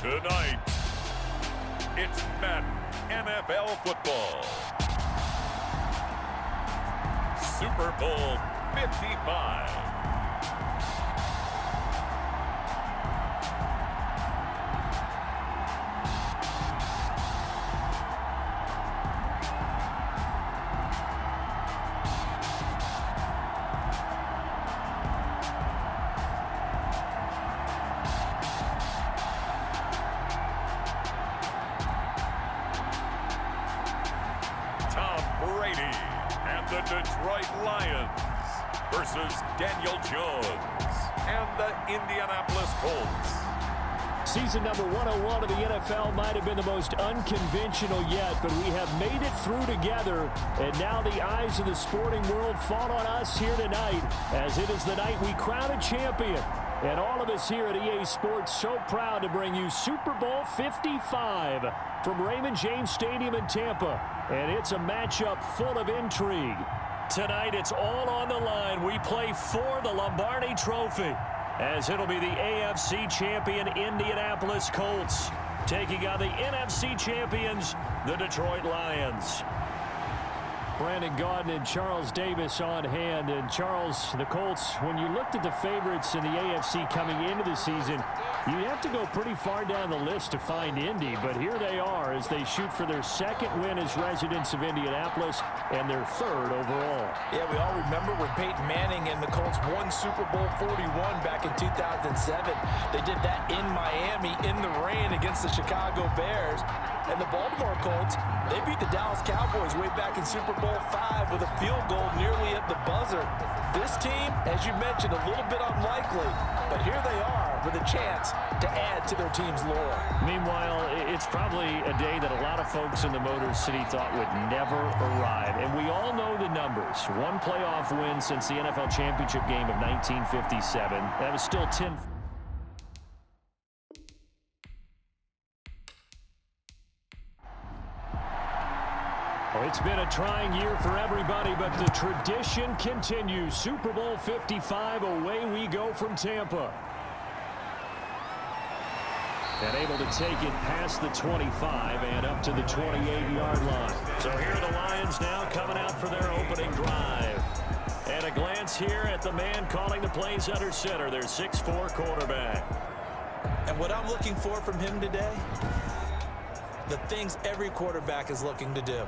Tonight, it's Madden NFL football. Super Bowl 55. The Detroit Lions versus Daniel Jones and the Indianapolis Colts. Season number 101 of the NFL might have been the most unconventional yet, but we have made it through together, and now the eyes of the sporting world fall on us here tonight, as it is the night we crown a champion. And all of us here at EA Sports so proud to bring you Super Bowl 55 from Raymond James Stadium in Tampa. And it's a matchup full of intrigue. Tonight, it's all on the line. We play for the Lombardi Trophy, as it'll be the AFC champion Indianapolis Colts taking on the NFC champions, the Detroit Lions. Brandon Gaudin and Charles Davis on hand. And Charles, the Colts, when you looked at the favorites in the AFC coming into the season, you have to go pretty far down the list to find Indy. But here they are as they shoot for their second win as residents of Indianapolis and their third overall. Yeah, we all remember when Peyton Manning and the Colts won Super Bowl 41 back in 2007. They did that in Miami in the rain against the Chicago Bears. And the Baltimore Colts, they beat the Dallas Cowboys way back in Super Bowl 5 with a field goal nearly at the buzzer. This team, as you mentioned, a little bit unlikely, but here they are with a chance to add to their team's lore. Meanwhile, it's probably a day that a lot of folks in the Motor City thought would never arrive. And we all know the numbers. One playoff win since the NFL championship game of 1957. That was still 10. It's been a trying year for everybody, but the tradition continues. Super Bowl 55, away we go from Tampa. And able to take it past the 25 and up to the 28-yard line. So here are the Lions now coming out for their opening drive. And a glance here at the man calling the plays under center, their 6'4" quarterback. And what I'm looking for from him today, the things every quarterback is looking to do.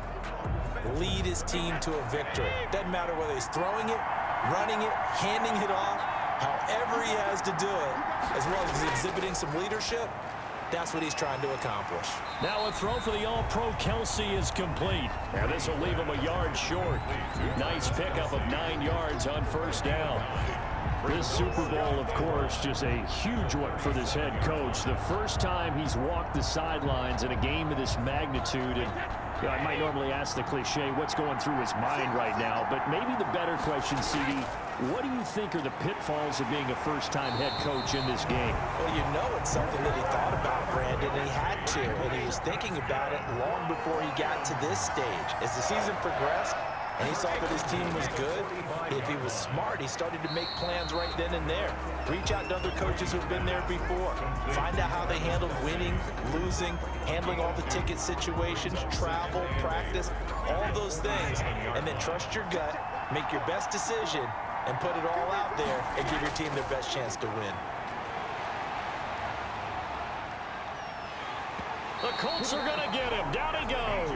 Lead his team to a victory. Doesn't matter whether he's throwing it, running it, handing it off, however he has to do it, as well as exhibiting some leadership, that's what he's trying to accomplish. Now a throw for the All-Pro Kelsey is complete. Now this will leave him a yard short. Nice pickup of 9 yards on first down. This Super Bowl, of course, just a huge one for this head coach. The first time he's walked the sidelines in a game of this magnitude. And you know, I might normally ask the cliche, what's going through his mind right now? But maybe the better question, CD, what do you think are the pitfalls of being a first-time head coach in this game? Well, you know it's something that he thought about, Brandon, and he had to. And he was thinking about it long before he got to this stage. As the season progressed, and he saw that his team was good, if he was smart, he started to make plans right then and there. Reach out to other coaches who've been there before. Find out how they handled winning, losing, handling all the ticket situations, travel, practice, all those things. And then trust your gut, make your best decision, and put it all out there and give your team their best chance to win. The Colts are going to get him. Down he goes.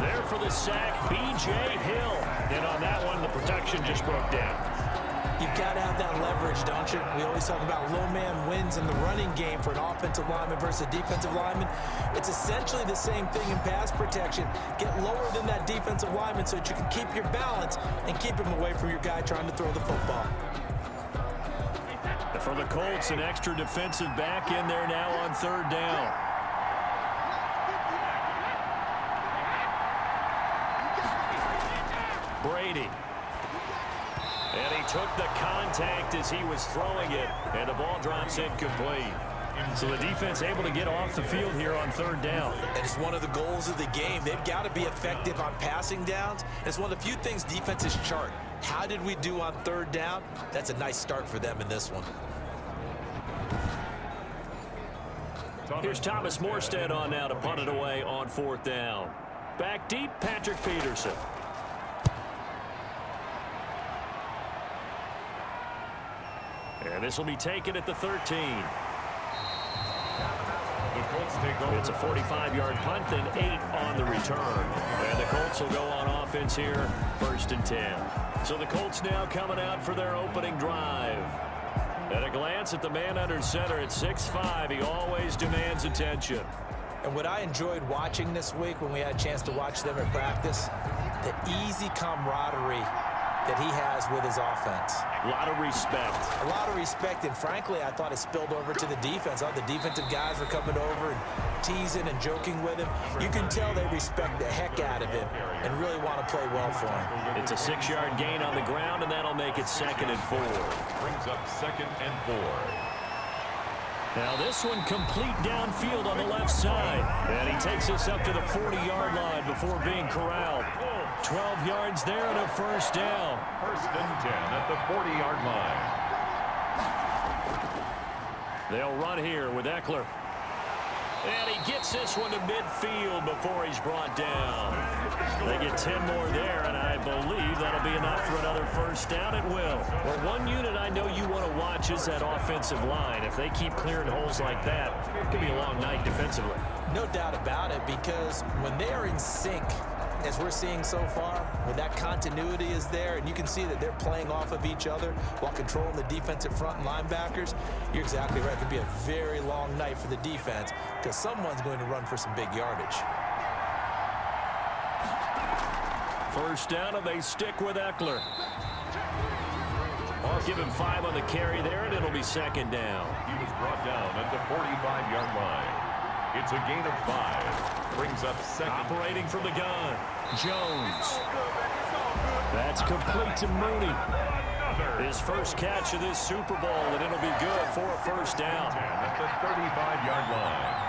There for the sack, B.J. Hill. And on that one, the protection just broke down. You've got to have that leverage, don't you? We always talk about low man wins in the running game for an offensive lineman versus a defensive lineman. It's essentially the same thing in pass protection. Get lower than that defensive lineman so that you can keep your balance and keep him away from your guy trying to throw the football. For the Colts, an extra defensive back in there now on third down. Brady. And he took the contact as he was throwing it, and the ball drops incomplete. So the defense able to get off the field here on third down. And it's one of the goals of the game. They've got to be effective on passing downs. And it's one of the few things defenses chart. How did we do on third down? That's a nice start for them in this one. Here's Thomas Morstead on now to punt it away on 4th down. Back deep, Patrick Peterson. And this will be taken at the 13. It's a 45-yard punt, then 8 on the return. And the Colts will go on offense here, 1st and 10. So the Colts now coming out for their opening drive. At a glance at the man under center at 6'5", he always demands attention. And what I enjoyed watching this week when we had a chance to watch them at practice, the easy camaraderie that he has with his offense. A lot of respect. A lot of respect, and frankly, I thought it spilled over to the defense. All the defensive guys were coming over and teasing and joking with him. You can tell they respect the heck out of him and really want to play well for him. It's a 6-yard gain on the ground, and that'll make it 2nd and 4. Brings up 2nd and 4. Now this one complete downfield on the left side. And he takes us up to the 40-yard line before being corralled. 12 yards there and a 1st down. 1st and 10 at the 40-yard line. They'll run here with Eckler. And he gets this one to midfield before he's brought down. They get 10 more there, and I believe that'll be enough for another 1st down. It will. Well, one unit I know you want to watch is that offensive line. If they keep clearing holes like that, it could be a long night defensively. No doubt about it, because when they are in sync, as we're seeing so far, when that continuity is there and you can see that they're playing off of each other while controlling the defensive front and linebackers, you're exactly right. It could be a very long night for the defense because someone's going to run for some big yardage. 1st down, and they stick with Eckler. Give him 5 on the carry there, and it'll be 2nd down. He was brought down at the 45-yard line. It's a gain of 5. Brings up 2nd. Operating from the gun. Jones. That's complete to Mooney. His first catch of this Super Bowl, and it'll be good for a 1st down. At the 35-yard line.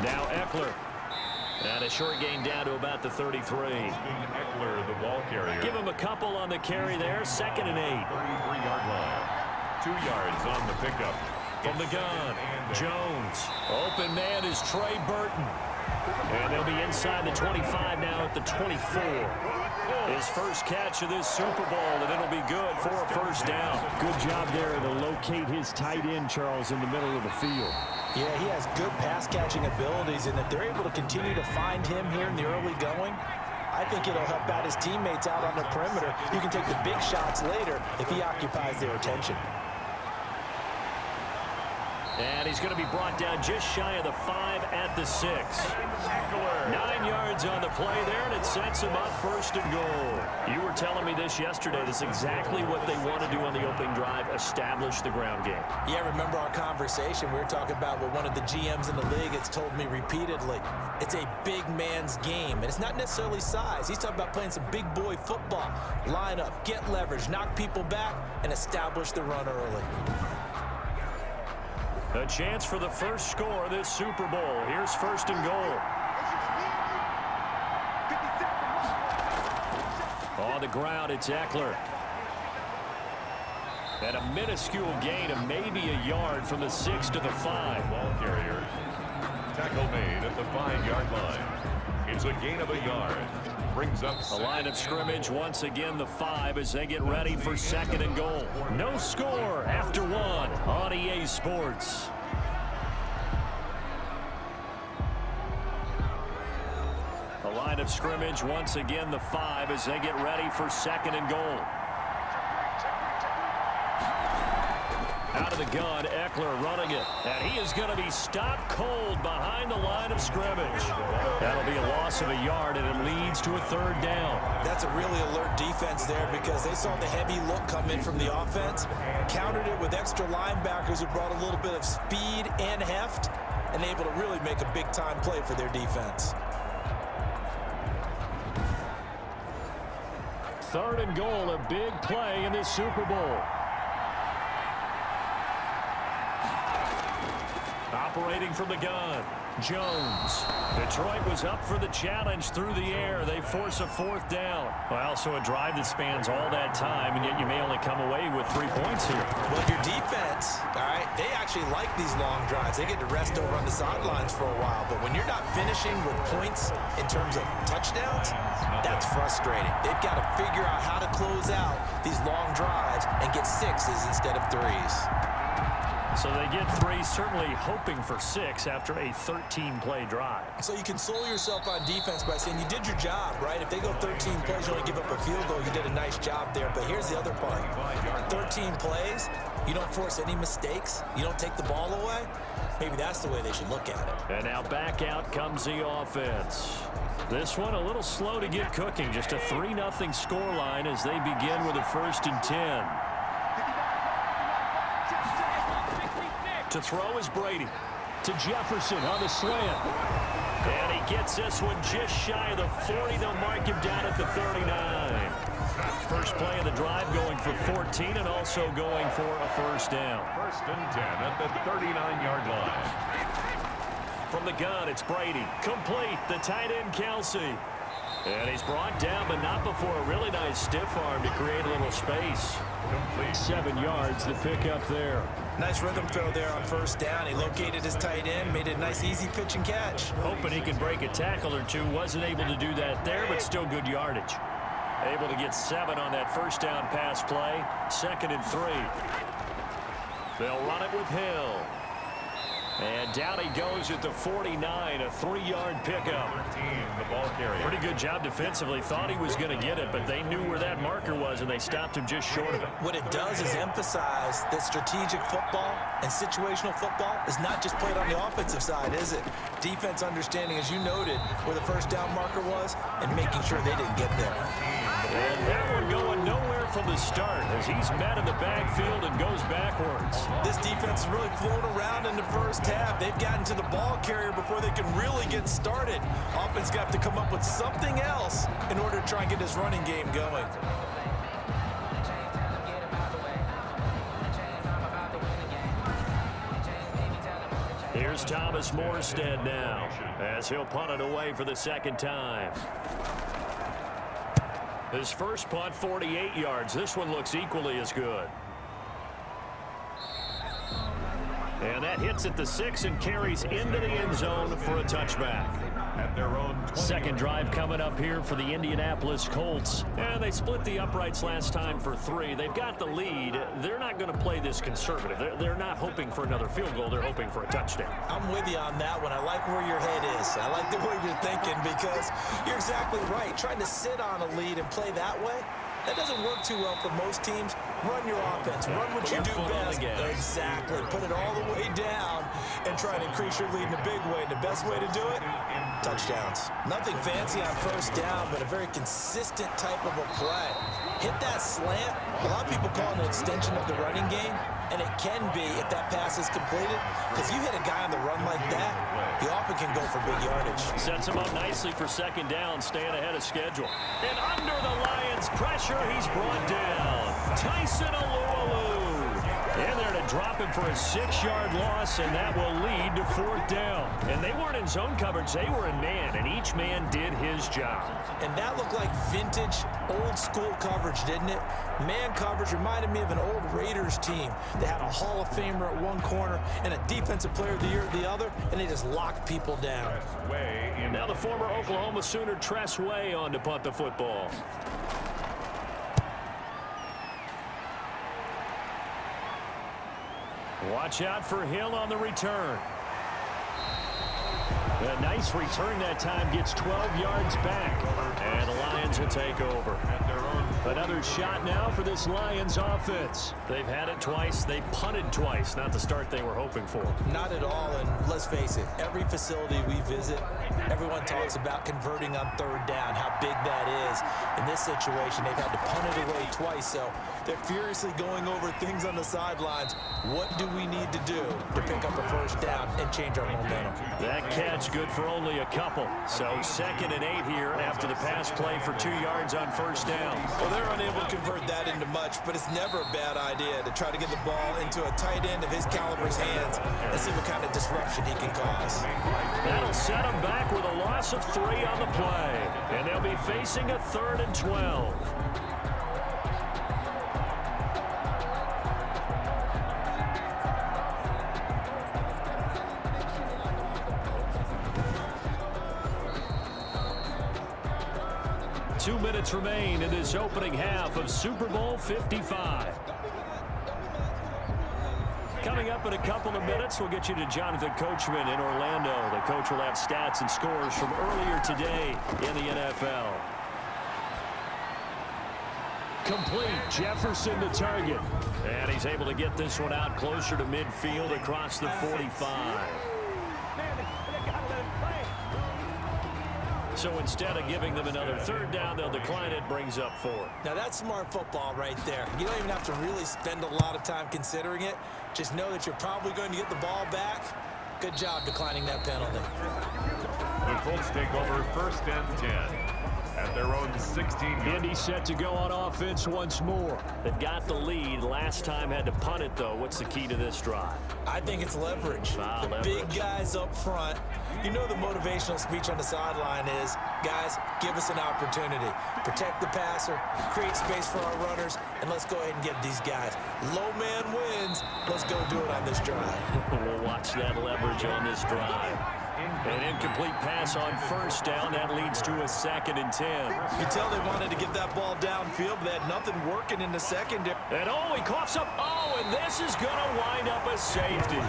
Now Eckler. And a short gain down to about the 33. Eckler, the ball carrier. Give him a couple on the carry there. 2nd and 8. 33-yard line. 2 yards on the pickup. From the gun, Jones. Open man is Trey Burton. And they'll be inside the 25 now at the 24. His first catch of this Super Bowl, and it'll be good for a 1st down. Good job there to locate his tight end, Charles, in the middle of the field. Yeah, he has good pass-catching abilities, and if they're able to continue to find him here in the early going, I think it'll help out his teammates out on the perimeter. You can take the big shots later if he occupies their attention. And he's going to be brought down just shy of the 5 at the 6. 9 yards on the play there, and it sets him up 1st and goal. You were telling me this yesterday. This is exactly what they want to do on the opening drive, establish the ground game. Yeah, remember our conversation? We were talking about what one of the GMs in the league has told me repeatedly. It's a big man's game, and it's not necessarily size. He's talking about playing some big boy football. Line up, get leverage, knock people back, and establish the run early. A chance for the first score of this Super Bowl. Here's 1st and goal. On the ground, it's Eckler. And a minuscule gain of maybe a yard from the 6 to the 5. Ball carrier. Tackle made at the 5-yard line. It's a gain of a yard. Brings up a line of scrimmage once again, the 5, as they get ready for 2nd and goal. No score after 1 on EA Sports. A line of scrimmage once again, the 5, as they get ready for 2nd and goal. Out of the gun, Eckler running it. And he is going to be stopped cold behind the line of scrimmage. That'll be a loss of a yard, and it leads to a 3rd down. That's a really alert defense there because they saw the heavy look come in from the offense, countered it with extra linebackers who brought a little bit of speed and heft, and able to really make a big-time play for their defense. 3rd and goal, a big play in this Super Bowl. Operating from the gun, Jones. Detroit was up for the challenge through the air. They force a 4th down. Well, so a drive that spans all that time, and yet you may only come away with 3 points here. Well, your defense, all right, they actually like these long drives. They get to rest over on the sidelines for a while. But when you're not finishing with points in terms of touchdowns, that's frustrating. They've got to figure out how to close out these long drives and get 6s instead of 3s. So they get 3, certainly hoping for 6 after a 13-play drive. So you console yourself on defense by saying you did your job, right? If they go 13 plays, you only give up a field goal, you did a nice job there. But here's the other part. 13 plays, you don't force any mistakes, you don't take the ball away. Maybe that's the way they should look at it. And now back out comes the offense. This one a little slow to get cooking. Just a 3-0 scoreline as they begin with a 1st and 10. To throw is Brady. To Jefferson on the slant. And he gets this one just shy of the 40. They'll mark him down at the 39. First play of the drive going for 14 and also going for a 1st down. 1st and 10 at the 39-yard line. From the gun, it's Brady. Complete. The tight end, Kelsey. And he's brought down, but not before a really nice stiff arm to create a little space. Complete. 7 yards, the pickup there. Nice rhythm throw there on 1st down. He located his tight end, made it a nice easy pitch and catch. Hoping he could break a tackle or two. Wasn't able to do that there, but still good yardage. Able to get 7 on that 1st down pass play. 2nd and 3. They'll run it with Hill. And down he goes at the 49, a 3-yard pickup. The ball carrier. Pretty good job defensively. Thought he was going to get it, but they knew where that marker was, and they stopped him just short of it. What it does is emphasize that strategic football and situational football is not just played on the offensive side, is it? Defense understanding, as you noted, where the 1st down marker was and making sure they didn't get there. And that one going nowhere from the start as he's met in the backfield and goes backwards. This defense is really flown around in the 1st half. They've gotten to the ball carrier before they can really get started. Offense got to come up with something else in order to try and get this running game going. Here's Thomas Morstead now as he'll punt it away for the 2nd time. His first punt, 48 yards. This one looks equally as good. And that hits at the 6 and carries into the end zone for a touchback. At their own 2nd drive coming up here for the Indianapolis Colts. And they split the uprights last time for 3. They've got the lead. They're not going to play this conservative. They're not hoping for another field goal. They're hoping for a touchdown. I'm with you on that one. I like where your head is. I like the way you're thinking because you're exactly right. Trying to sit on a lead and play that way, that doesn't work too well for most teams. Run your offense. Run what you do best. Exactly. Put it all the way down and try to increase your lead in a big way. And the best way to do it, touchdowns. Nothing fancy on 1st down, but a very consistent type of a play. Hit that slant. A lot of people call it an extension of the running game, and it can be if that pass is completed. Because you hit a guy on the run like that, he often can go for big yardage. Sets him up nicely for 2nd down, staying ahead of schedule. And under the Lions' pressure, he's brought down. Tyson Alualu. In there to drop him for a 6-yard loss, and that will lead to 4th down. And they weren't in zone coverage. They were in man, and each man did his job. And that looked like vintage, old-school coverage, didn't it? Man coverage reminded me of an old Raiders team. They had a Hall of Famer at one corner and a Defensive Player of the Year at the other, and they just locked people down. Now the former Oklahoma Sooner Tress Way on to punt the football. Watch out for Hill on the return. A nice return that time, gets 12 yards back. And the Lions will take over. Another shot now for this Lions offense. They've had it twice. They've punted twice. Not the start they were hoping for. Not at all, and let's face it, every facility we visit, everyone talks about converting on 3rd down, how big that is. In this situation, they've had to punt it away twice, so they're furiously going over things on the sidelines. What do we need to do to pick up a 1st down and change our momentum? That catch good for only a couple. So 2nd and 8 here after the pass play for 2 yards on 1st down. Well, they're unable to convert that into much, but it's never a bad idea to try to get the ball into a tight end of his caliber's hands and see what kind of disruption he can cause. That'll set him back with a loss of 3 on the play. And they'll be facing a 3rd and 12. Two minutes remain in this opening half of Super Bowl 55. Coming up in a couple of minutes, we'll get you to Jonathan Coachman in Orlando. The coach will have stats and scores from earlier today in the NFL. Complete. Jefferson to target. And he's able to get this one out closer to midfield across the 45. So instead of giving them another 3rd down, they'll decline it, brings up 4. Now that's smart football right there. You don't even have to really spend a lot of time considering it. Just know that you're probably going to get the ball back. Good job declining that penalty. The Colts take over 1st and 10 at their own 16. Indy set to go on offense once more. They've got the lead. Last time had to punt it, though. What's the key to this drive? I think it's leverage. Leverage. Big guys up front. You know the motivational speech on the sideline is, guys, give us an opportunity. Protect the passer, create space for our runners, and let's go ahead and give these guys. Low man wins. Let's go do it on this drive. We'll watch that leverage on this drive. An incomplete pass on 1st down. That leads to a 2nd and 10. You can tell they wanted to get that ball downfield, but they had nothing working in the secondary. And he coughs up. And this is going to wind up a safety.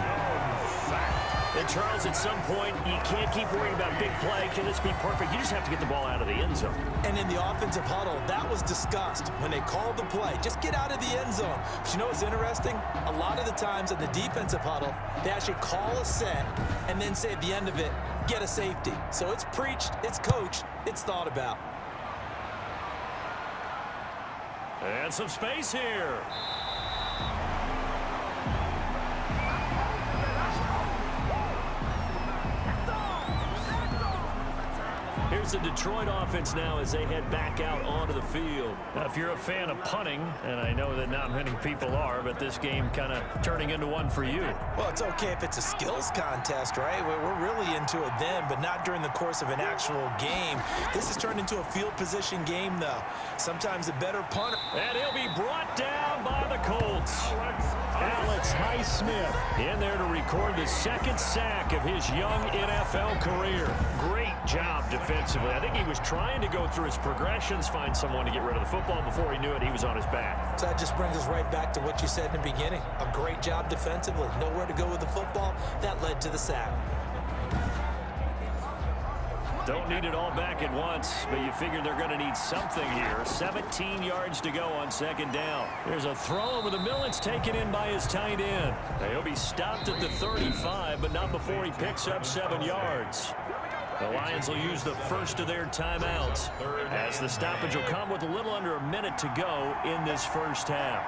And Charles, at some point, you can't keep worrying about big play. Can this be perfect? You just have to get the ball out of the end zone. And in the offensive huddle, that was discussed when they called the play. Just get out of the end zone. But you know what's interesting? A lot of the times in the defensive huddle, they actually call a set and then say at the end of it, get a safety. So it's preached, it's coached, it's thought about. And some space here. Here's the Detroit offense now as they head back out onto the field. Now, if you're a fan of punting, and I know that not many people are, but this game kind of turning into one for you. Well, it's okay if it's a skills contest, right? We're really into it then, but not during the course of an actual game. This has turned into a field position game, though. Sometimes the better punter. And he'll be brought down by the Colts. Alex Highsmith in there to record the 2nd sack of his young NFL career. Great job defensively. I think he was trying to go through his progressions, find someone to get rid of the football. Before he knew it, he was on his back. So that just brings us right back to what you said in the beginning. A great job defensively. Nowhere to go with the football. That led to the sack. Don't need it all back at once, but you figure they're going to need something here. 17 yards to go on 2nd down. There's a throw over the middle. It's taken in by his tight end. He'll be stopped at the 35, but not before he picks up 7 yards. The Lions will use the first of their timeouts as the stoppage will come with a little under a minute to go in this 1st half.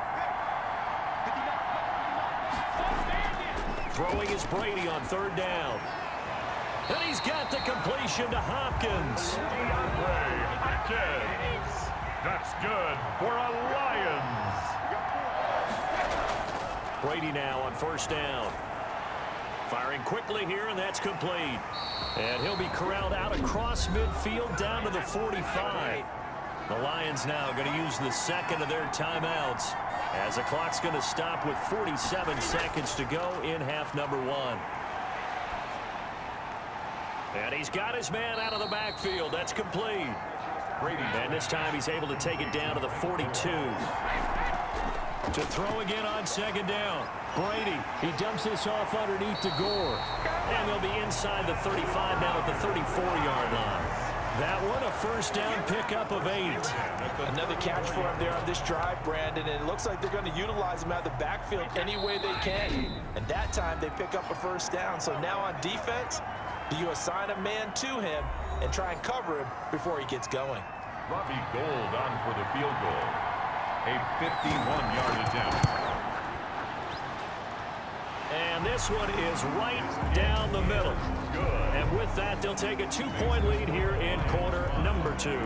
Throwing is Brady on 3rd down. And he's got the completion to Hopkins. That's good for a Lions. Brady now on 1st down. Firing quickly here, and that's complete. And he'll be corralled out across midfield down to the 45. The Lions now going to use the 2nd of their timeouts as the clock's going to stop with 47 seconds to go in half number 1. And he's got his man out of the backfield. That's complete. And this time he's able to take it down to the 42. To throw again on 2nd down. Brady, he dumps this off underneath to Gore. And they'll be inside the 35 now at the 34-yard line. That one, a 1st down pickup of 8. Another catch for him there on this drive, Brandon, and it looks like they're going to utilize him out of the backfield any way they can. And that time they pick up a 1st down. So now on defense, do you assign a man to him and try and cover him before he gets going? Robbie Gould on for the field goal. A 51-yard attempt. And this one is right down the middle. Good. And with that, they'll take a 2-point lead here in quarter number 2.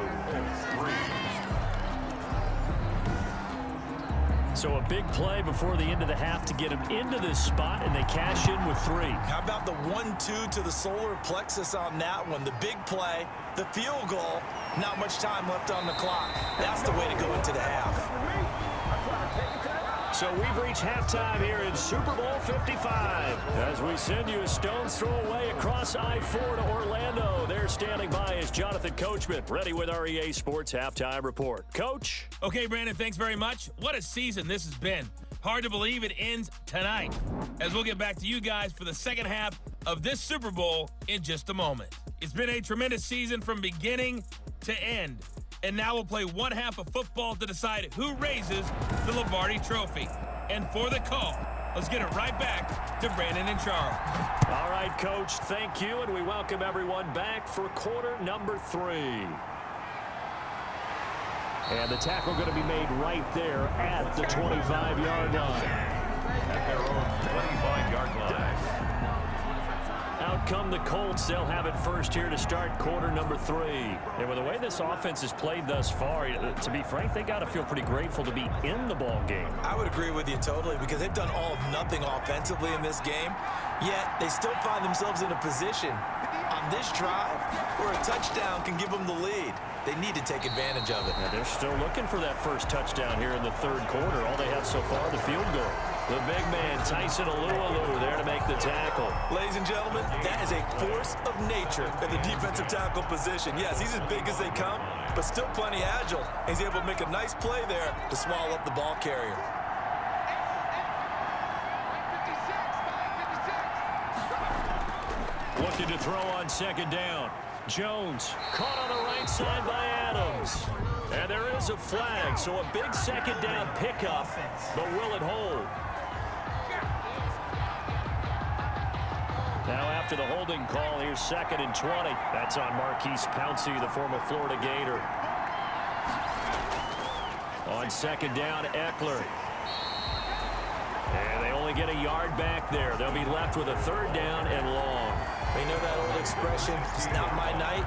So a big play before the end of the half to get them into this spot, and they cash in with 3. How about the 1-2 to the solar plexus on that one? The big play, the field goal, not much time left on the clock. That's the way to go into the half. So we've reached halftime here in Super Bowl 55. As we send you a stone's throw away across I-4 to Orlando. There standing by is Jonathan Coachman, ready with our EA Sports Halftime Report. Coach? Okay, Brandon, thanks very much. What a season this has been. Hard to believe it ends tonight, as we'll get back to you guys for the second half of this Super Bowl in just a moment. It's been a tremendous season from beginning to end. And now we'll play one half of football to decide who raises the Lombardi Trophy. And for the call, let's get it right back to Brandon and Charles. All right, Coach, thank you, and we welcome everyone back for quarter number 3. And the tackle going to be made right there at the 25-yard line. At their own 25-yard line. Out come the Colts. They'll have it first here to start quarter number 3. And with the way this offense has played thus far, to be frank, they got to feel pretty grateful to be in the ball game. I would agree with you totally, because they've done all of nothing offensively in this game, yet they still find themselves in a position on this drive where a touchdown can give them the lead. They need to take advantage of it. Now they're still looking for that first touchdown here in the third quarter. All they have so far, the field goal. The big man, Tyson Alualu, there to make the tackle. Ladies and gentlemen, that is a force of nature in the defensive tackle position. Yes, he's as big as they come, but still plenty agile. He's able to make a nice play there to swallow up the ball carrier. Looking to throw on second down. Jones caught on the right side by Adams. And there is a flag, so a big second down pickup, but will it hold? Now after the holding call, here's 2nd and 20. That's on Marquise Pouncey, the former Florida Gator. On second down, Eckler. And they only get a yard back there. They'll be left with a 3rd down and long. You know that old expression, it's not my night?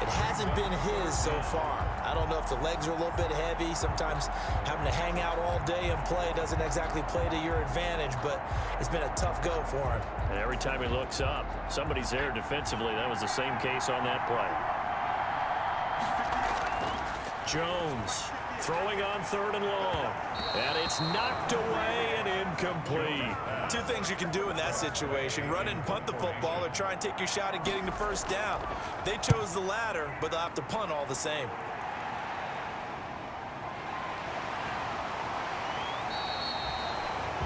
It hasn't been his so far. I don't know if the legs are a little bit heavy. Sometimes having to hang out all day and play doesn't exactly play to your advantage, but it's been a tough go for him. And every time he looks up, somebody's there defensively. That was the same case on that play. Jones throwing on 3rd and long. And it's knocked away and incomplete. 2 things you can do in that situation: run and punt the football, or try and take your shot at getting the first down. They chose the latter, but they'll have to punt all the same.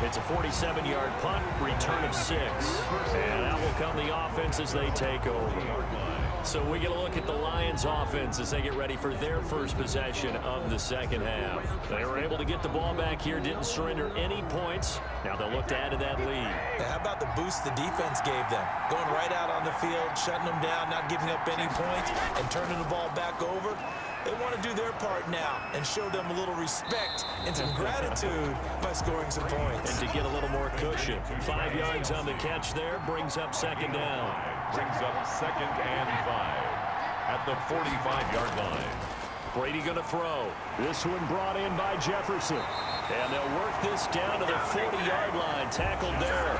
It's a 47-yard punt, return of 6. And out will come the offense as they take over. So we get a look at the Lions offense as they get ready for their first possession of the second half. They were able to get the ball back here, didn't surrender any points. Now they'll look to add to that lead. Yeah, how about the boost the defense gave them? Going right out on the field, shutting them down, not giving up any points, and turning the ball back over. They want to do their part now and show them a little respect and some gratitude by scoring some points. And to get a little more cushion. 5 yards on the catch there, brings up second down. Brings up 2nd and 5 at the 45-yard line. Brady going to throw. This one brought in by Jefferson. And they'll work this down to the 40-yard line. Tackled there.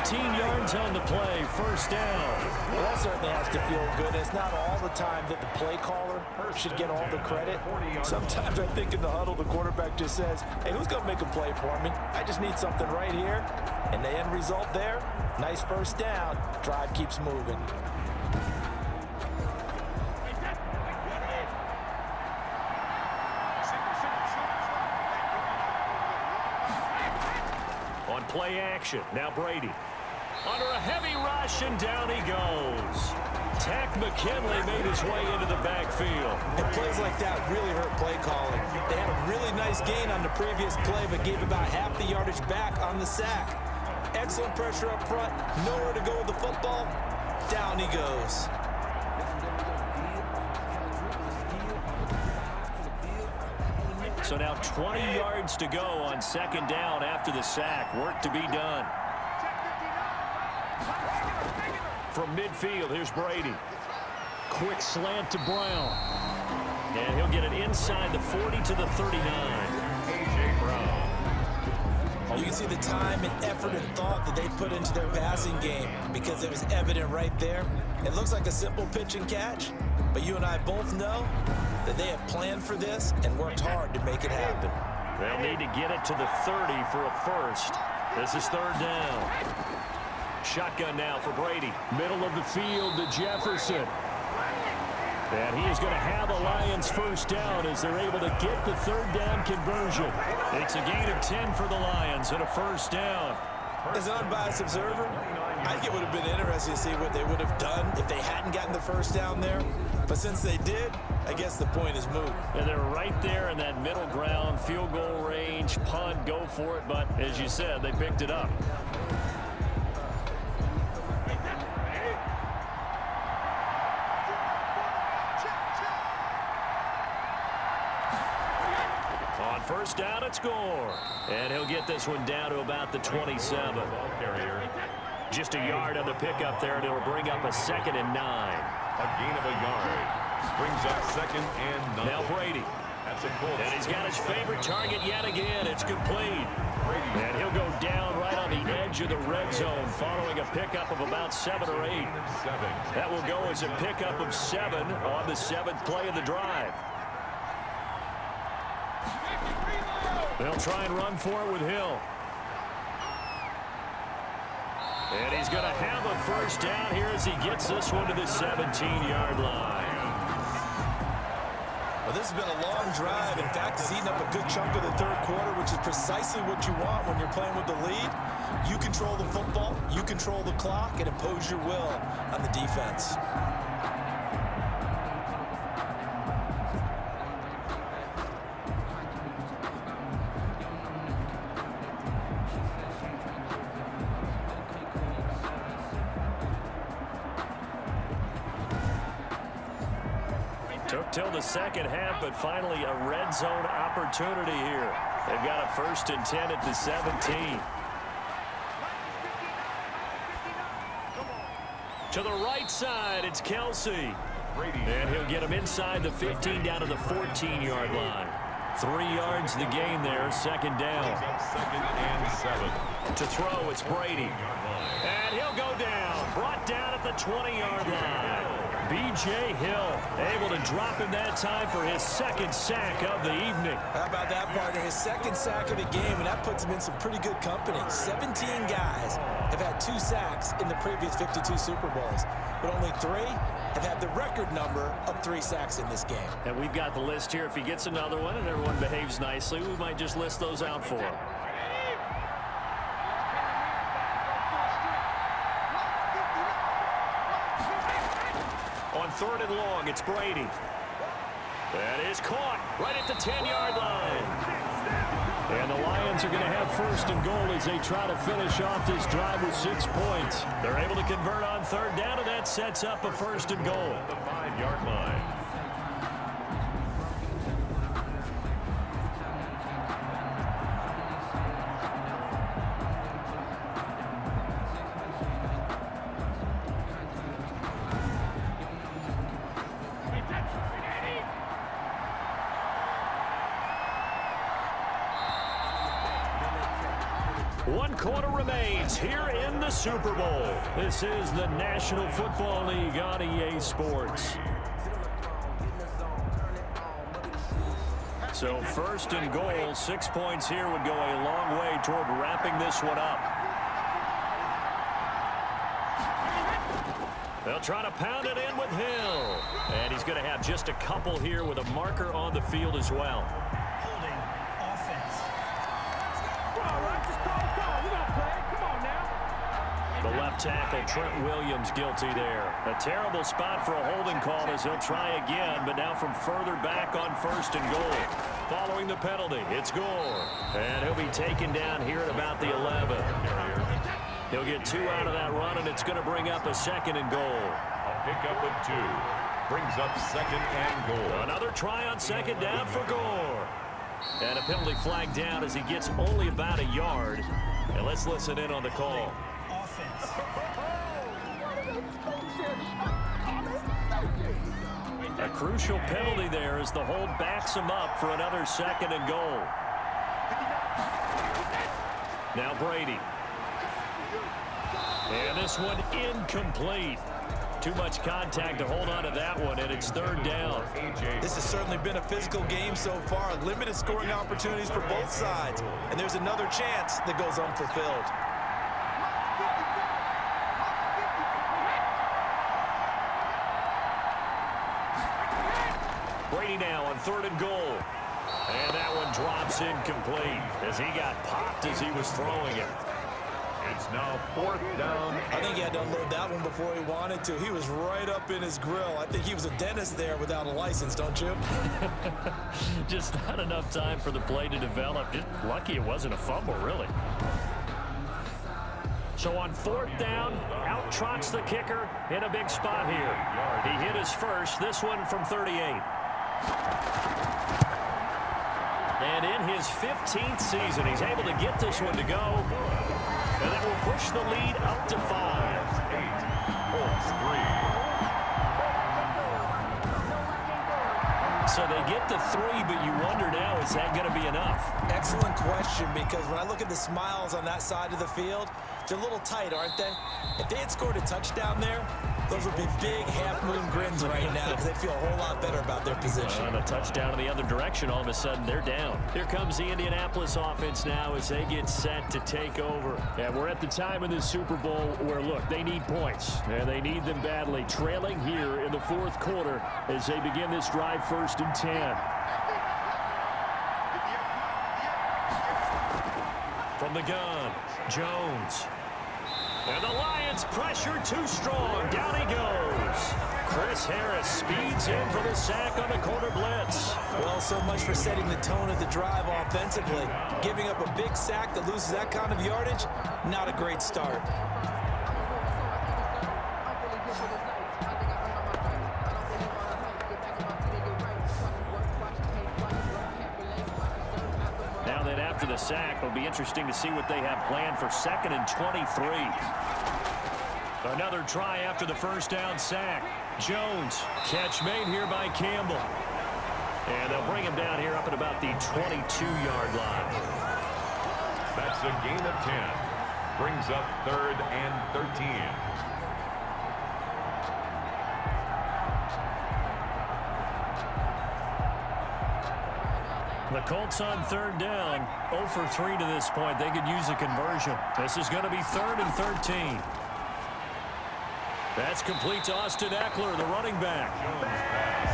15 yards on the play. First down. Well, that certainly has to feel good. It's not all the time that the play caller should get all the credit. Sometimes I think in the huddle, the quarterback just says, hey, who's going to make a play for me? I just need something right here. And the end result there, nice first down. Drive keeps moving. On play action, now Brady. Under a heavy rush, and down he goes. Tack McKinley made his way into the backfield. And plays like that really hurt play calling. They had a really nice gain on the previous play, but gave about half the yardage back on the sack. Excellent pressure up front, nowhere to go with the football. Down he goes. So now 20 yards to go on second down after the sack. Work to be done. From midfield, here's Brady. Quick slant to Brown. And he'll get it inside the 40 to the 39. A.J. Brown You can see the time and effort and thought that they put into their passing game because it was evident right there. It looks like a simple pitch and catch, but you and I both know that they have planned for this and worked hard to make it happen. They'll need to get it to the 30 for a first. This is third down. Shotgun now for Brady. Middle of the field to Jefferson. And he is going to have a Lions first down as they're able to get the third down conversion. It's a gain of 10 for the Lions and a first down. As an unbiased observer, I think it would have been interesting to see what they would have done if they hadn't gotten the first down there. But since they did, I guess the point is moot. And they're right there in that middle ground, field goal range, punt, go for it. But as you said, they picked it up. On first down, it's Gore. And he'll get this one down to about the 27. Just a yard on the pickup there, and it'll bring up a 2nd and 9. A gain of a yard. Brings up 2nd and 9. Now Brady. That's a Colts. And he's got his favorite target yet again. It's complete. And he'll go down right on the edge of the red zone following a pickup of about 7 or 8. That will go as a pickup of 7 on the 7th play of the drive. They'll try and run for it with Hill. And he's going to have a first down here as he gets this one to the 17-yard line. Well, this has been a long drive. In fact, it's eaten up a good chunk of the third quarter, which is precisely what you want when you're playing with the lead. You control the football, you control the clock, and impose your will on the defense. Took till the second half, but finally a red zone opportunity here. They've got a 1st and 10 at the 17. To the right side, it's Kelsey. And he'll get him inside the 15 down to the 14-yard line. 3 yards the gain there, 2nd down. 2nd and 7. To throw, it's Brady. And he'll go down. Brought down at the 20-yard line. B.J. Hill able to drop him that time for his 2nd sack of the evening. How about that, partner? His 2nd sack of the game, and that puts him in some pretty good company. 17 guys have had 2 sacks in the previous 52 Super Bowls, but only 3 have had the record number of 3 sacks in this game. And we've got the list here. If he gets another one and everyone behaves nicely, we might just list those out for him. On 3rd and long, it's Brady. That is caught right at the 10-yard line. And the Lions are going to have 1st and goal as they try to finish off this drive with 6 points. They're able to convert on 3rd down, and that sets up a 1st and goal. The 5-yard line. One quarter remains here in the Super Bowl. This is the National Football League on EA Sports. So 1st and goal, 6 points here would go a long way toward wrapping this one up. They'll try to pound it in with Hill. And he's going to have just a couple here with a marker on the field as well. The left tackle, Trent Williams, guilty there. A terrible spot for a holding call as he'll try again, but now from further back on 1st and goal. Following the penalty, it's Gore. And he'll be taken down here at about the 11. He'll get 2 out of that run, and it's going to bring up a 2nd and goal. A pickup of 2. Brings up 2nd and goal. Another try on 2nd down for Gore. And a penalty flag down as he gets only about a yard. And let's listen in on the call. A crucial penalty there as the hold backs him up for another 2nd and goal. Now Brady. And this one incomplete. Too much contact to hold on to that one, and it's third down. This has certainly been a physical game so far. Limited scoring opportunities for both sides. And there's another chance that goes unfulfilled. Brady now on 3rd and goal. And that one drops incomplete as he got popped as he was throwing it. It's now 4th down. I think he had to unload that one before he wanted to. He was right up in his grill. I think he was a dentist there without a license, don't you? Just not enough time for the play to develop. Just lucky it wasn't a fumble, really. So on 4th down, out trots the kicker in a big spot here. He hit his first, this one from 38. And in his 15th season, he's able to get this one to go. And that will push the lead up to 5. Colts 3. So they get to 3, but you wonder now, is that going to be enough? Excellent question, because when I look at the smiles on that side of the field, they're a little tight, aren't they? If they had scored a touchdown there, those would be big half-moon grins right now because they feel a whole lot better about their position. And a touchdown in the other direction, all of a sudden they're down. Here comes the Indianapolis offense now as they get set to take over. And we're at the time in the Super Bowl where, look, they need points. And they need them badly. Trailing here in the 4th quarter as they begin this drive 1st and 10. From the gun, Jones. And the Lions pressure too strong. Down he goes. Chris Harris speeds in for the sack on the corner blitz. Well, so much for setting the tone of the drive offensively. Giving up a big sack that loses that kind of yardage, not a great start. Now that after the sack, it'll be interesting to see what they have planned for 2nd and 23. Another try after the 1st down sack. Jones, catch made here by Campbell. And they'll bring him down here up at about the 22-yard line. That's a gain of 10. Brings up 3rd and 13. The Colts on 3rd down, 0 for 3 to this point. They could use a conversion. This is going to be 3rd and 13. That's complete to Austin Eckler, the running back.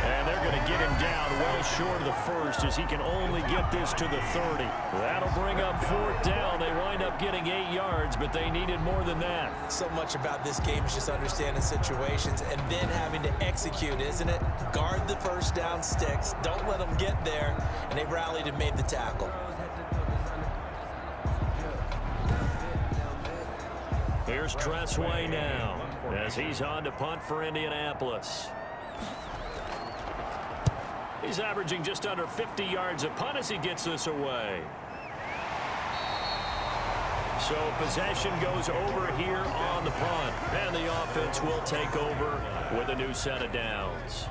And they're going to get him down well short of the 1st as he can only get this to the 30. That'll bring up 4th down. They wind up getting 8 yards, but they needed more than that. So much about this game is just understanding situations and then having to execute, isn't it? Guard the 1st down sticks. Don't let them get there. And they rallied and made the tackle. Here's Tressway now as he's on to punt for Indianapolis. He's averaging just under 50 yards a punt as he gets this away. So possession goes over here on the punt, and the offense will take over with a new set of downs.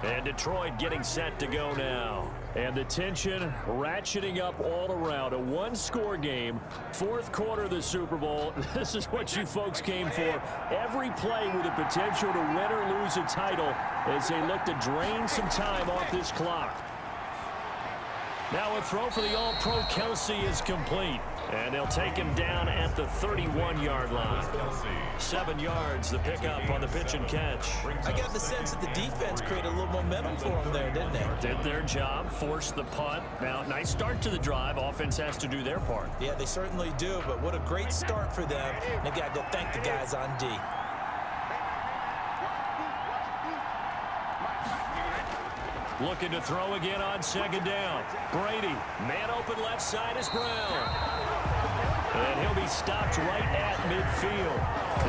And Detroit getting set to go now. And the tension ratcheting up all around. A one-score game, 4th quarter of the Super Bowl. This is what you folks came for. Every play with the potential to win or lose a title as they look to drain some time off this clock. Now a throw for the All-Pro Kelce is complete. And they'll take him down at the 31-yard line. 7 yards, the pickup on the pitch and catch. I got the sense that the defense created a little momentum for them there, didn't they? Did their job, forced the punt. Now, nice start to the drive. Offense has to do their part. Yeah, they certainly do, but what a great start for them. And they got to go thank the guys on D. Looking to throw again on 2nd down. Brady, man open left side is Brown. And he'll be stopped right at midfield.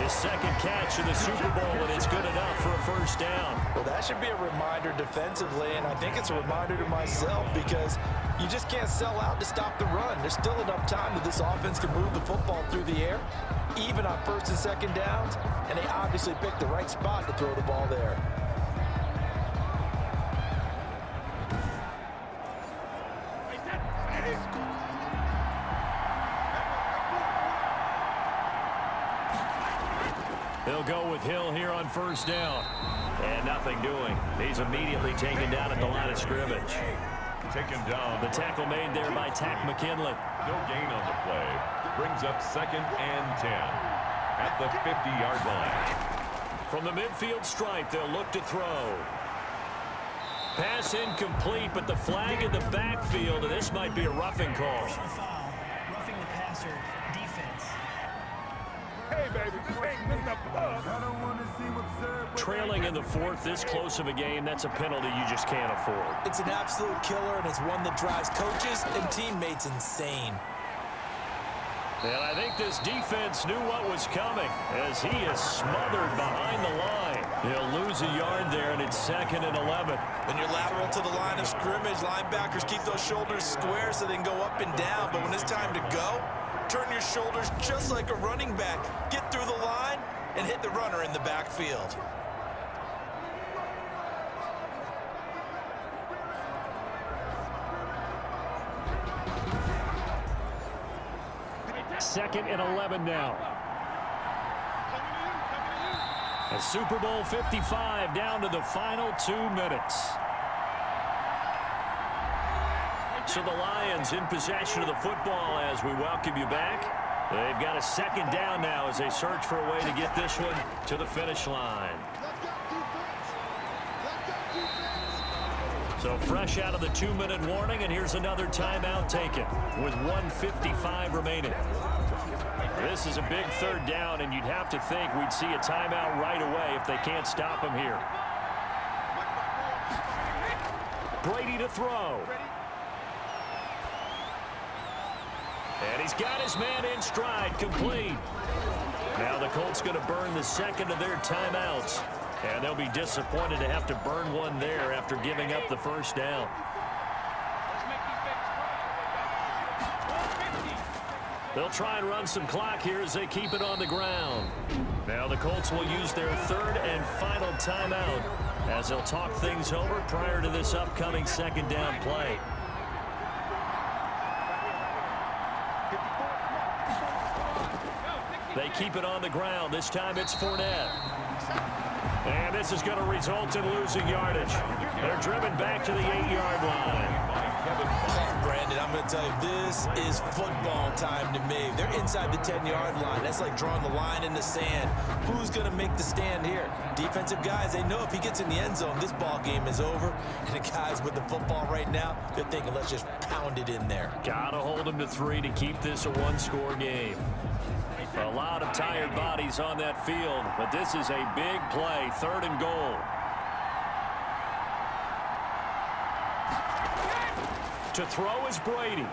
His 2nd catch in the Super Bowl, and it's good enough for a 1st down. Well, that should be a reminder defensively, and I think it's a reminder to myself because you just can't sell out to stop the run. There's still enough time that this offense can move the football through the air, even on 1st and 2nd downs, and they obviously picked the right spot to throw the ball there. They'll go with Hill here on first down. And nothing doing. He's immediately taken down at the line of scrimmage. Taken down. The tackle made there by Tack McKinley. No gain on the play. Brings up 2nd and 10 at the 50-yard line. From the midfield stripe, they'll look to throw. Pass incomplete, but the flag in the backfield, and this might be a roughing call. Roughing the passer, defense. Hey, baby, this ain't good enough for us. Trailing in the 4th, this close of a game, that's a penalty you just can't afford. It's an absolute killer, and it's one that drives coaches and teammates insane. And I think this defense knew what was coming as he is smothered behind the line. He'll lose a yard there, and it's 2nd and 11. When you're lateral to the line of scrimmage, linebackers keep those shoulders square so they can go up and down. But when it's time to go, turn your shoulders just like a running back. Get through the line and hit the runner in the backfield. Second and 11 now. A Super Bowl 55 down to the final 2 minutes. So the Lions in possession of the football as we welcome you back. They've got a 2nd down now as they search for a way to get this one to the finish line. So fresh out of the 2-minute warning, and here's another timeout taken with 1:55 remaining. This is a big 3rd down, and you'd have to think we'd see a timeout right away if they can't stop him here. Brady to throw. And he's got his man in stride, complete. Now the Colts going to burn the 2nd of their timeouts. And they'll be disappointed to have to burn one there after giving up the 1st down. They'll try and run some clock here as they keep it on the ground. Now the Colts will use their 3rd and final timeout as they'll talk things over prior to this upcoming 2nd down play. They keep it on the ground. This time it's Fournette. And this is going to result in losing yardage. They're driven back to the 8-yard line. Brandon, I'm going to tell you, this is football time to me. They're inside the 10-yard line. That's like drawing the line in the sand. Who's going to make the stand here? Defensive guys, they know if he gets in the end zone, this ball game is over. And the guys with the football right now, they're thinking, let's just pound it in there. Got to hold them to 3 to keep this a 1-score game. A lot of tired bodies on that field, but this is a big play, 3rd and goal. To throw is Brady.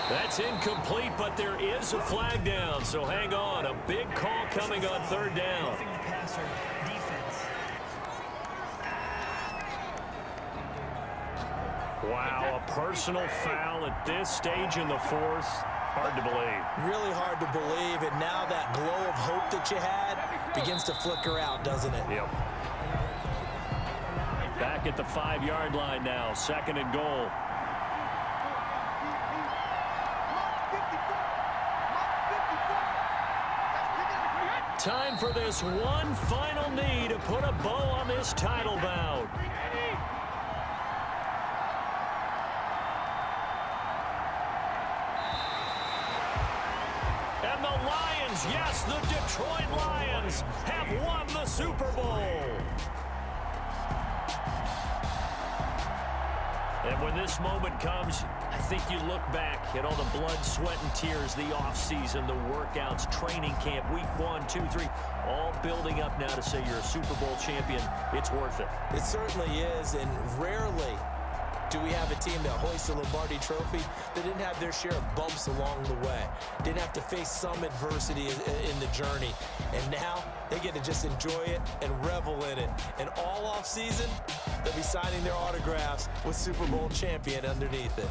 That's incomplete, but there is a flag down, so hang on. A big call coming on 3rd down. Roughing the passer, defense. Wow, a personal foul at this stage in the 4th. Hard to believe. Really hard to believe, and now that glow of hope that you had begins to flicker out, doesn't it? Yep. Back at the 5-yard line now, 2nd and goal. Time for this one final knee to put a bow on this title bout. And the Lions, yes, the Detroit Lions have won the Super Bowl. And when this moment comes, I think you look back at all the blood, sweat, and tears, the offseason, the workouts, training camp, week 1, 2, 3, all building up now to say you're a Super Bowl champion. It's worth it. It certainly is, and rarely do we have a team that hoists a Lombardi trophy that didn't have their share of bumps along the way, didn't have to face some adversity in the journey, and now they get to just enjoy it and revel in it. And all off season, they'll be signing their autographs with Super Bowl champion underneath it.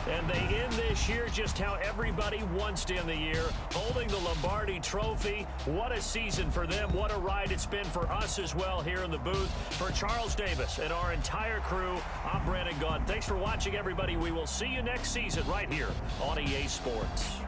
And they end this year just how everybody wants to end the year, holding the Lombardi Trophy. What a season for them. What a ride it's been for us as well here in the booth. For Charles Davis and our entire crew, I'm Brandon Gaudin. Thanks for watching, everybody. We will see you next season right here on EA Sports.